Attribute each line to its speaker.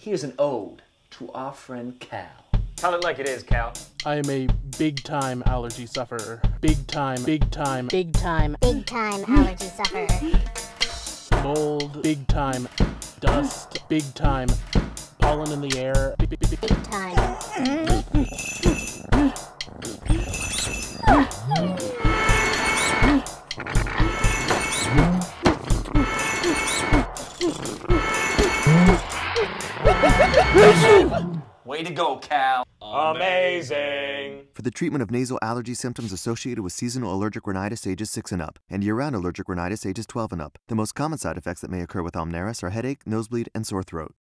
Speaker 1: Here's an ode to our friend Cal.
Speaker 2: Tell it like it is, Cal.
Speaker 3: I am a big-time allergy sufferer. Big-time
Speaker 4: allergy sufferer.
Speaker 3: Mold, big-time. Dust, big-time. Pollen in the air,
Speaker 4: Big time.
Speaker 1: Way to go, Cal.
Speaker 2: Amazing.
Speaker 5: For the treatment of nasal allergy symptoms associated with seasonal allergic rhinitis ages 6 and up, and year-round allergic rhinitis ages 12 and up, the most common side effects that may occur with Omneris are headache, nosebleed, and sore throat.